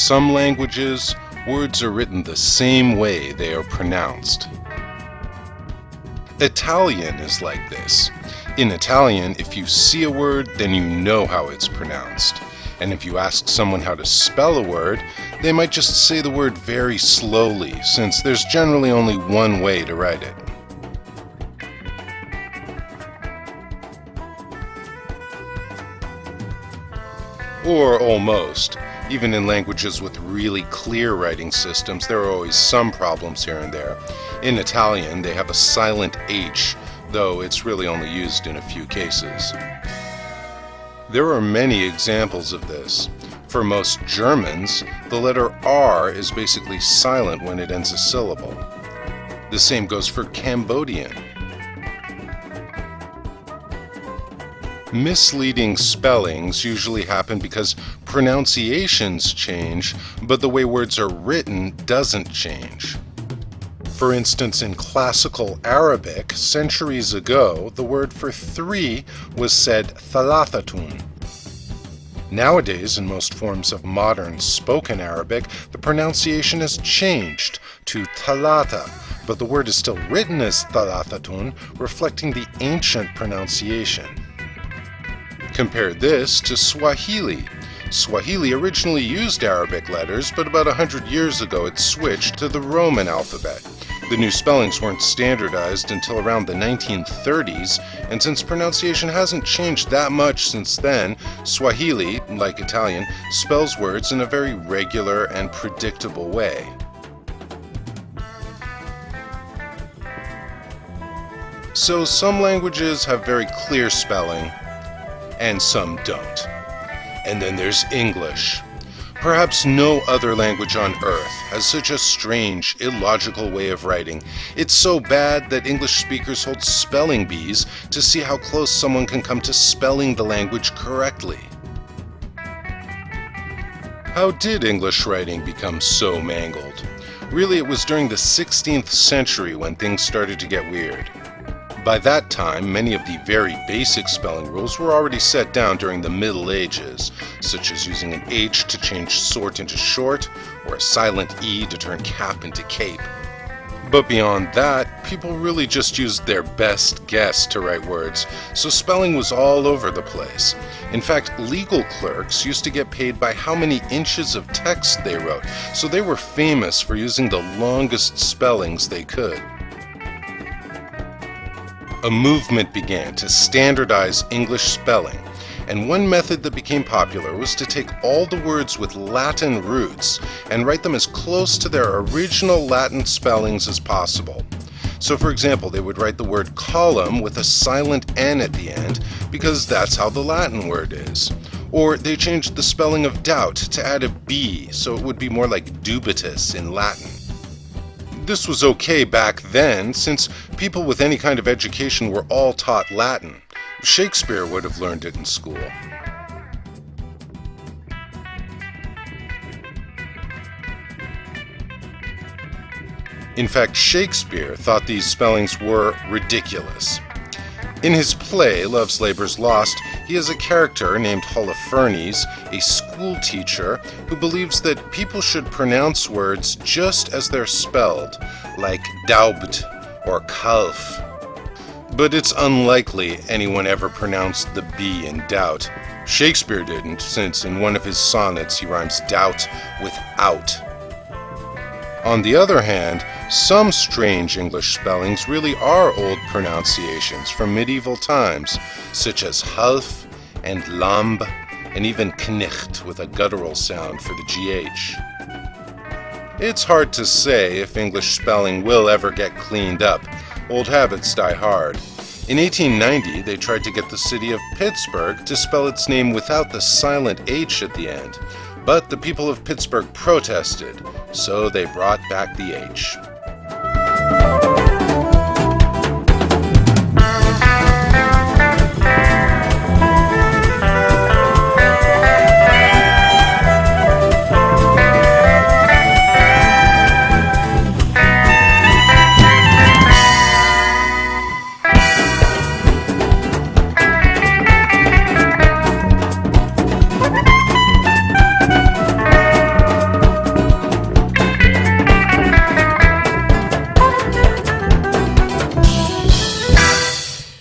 some languages, words are written the same way they are pronounced. Italian is like this. In Italian, if you see a word, then you know how it's pronounced. And if you ask someone how to spell a word, they might just say the word very slowly, since there's generally only one way to write it. Or almost. Even in languages with really clear writing systems, there are always some problems here and there. In Italian, they have a silent H, though it's really only used in a few cases. There are many examples of this. For most Germans, the letter R is basically silent when it ends a syllable. The same goes for Cambodian. Misleading spellings usually happen because pronunciations change, but the way words are written doesn't change. For instance, in classical Arabic, centuries ago, the word for three was said thalathatun. Nowadays, in most forms of modern spoken Arabic, the pronunciation has changed to thalatha, but the word is still written as thalathatun, reflecting the ancient pronunciation. Compare this to Swahili. Swahili originally used Arabic letters, but about 100 years ago it switched to the Roman alphabet. The new spellings weren't standardized until around the 1930s, and since pronunciation hasn't changed that much since then, Swahili, like Italian, spells words in a very regular and predictable way. So some languages have very clear spelling, and some don't. And then there's English. Perhaps no other language on earth has such a strange, illogical way of writing. It's so bad that English speakers hold spelling bees to see how close someone can come to spelling the language correctly. How did English writing become so mangled? Really, it was during the 16th century when things started to get weird. By that time, many of the very basic spelling rules were already set down during the Middle Ages, such as using an H to change sort into short, or a silent E to turn cap into cape. But beyond that, people really just used their best guess to write words, so spelling was all over the place. In fact, legal clerks used to get paid by how many inches of text they wrote, so they were famous for using the longest spellings they could. A movement began to standardize English spelling, and one method that became popular was to take all the words with Latin roots and write them as close to their original Latin spellings as possible. So for example, they would write the word column with a silent N at the end because that's how the Latin word is. Or they changed the spelling of doubt to add a B so it would be more like dubitus in Latin. This was okay back then, since people with any kind of education were all taught Latin. Shakespeare would have learned it in school. In fact, Shakespeare thought these spellings were ridiculous. In his play, Love's Labour's Lost, he has a character named Holofernes, a school teacher who believes that people should pronounce words just as they're spelled, like daubt or kalf. But it's unlikely anyone ever pronounced the B in doubt. Shakespeare didn't, since in one of his sonnets he rhymes doubt with out. On the other hand, some strange English spellings really are old pronunciations from medieval times, such as half and lamb, and even knecht with a guttural sound for the GH. It's hard to say if English spelling will ever get cleaned up. Old habits die hard. In 1890, they tried to get the city of Pittsburgh to spell its name without the silent H at the end. But the people of Pittsburgh protested, so they brought back the H.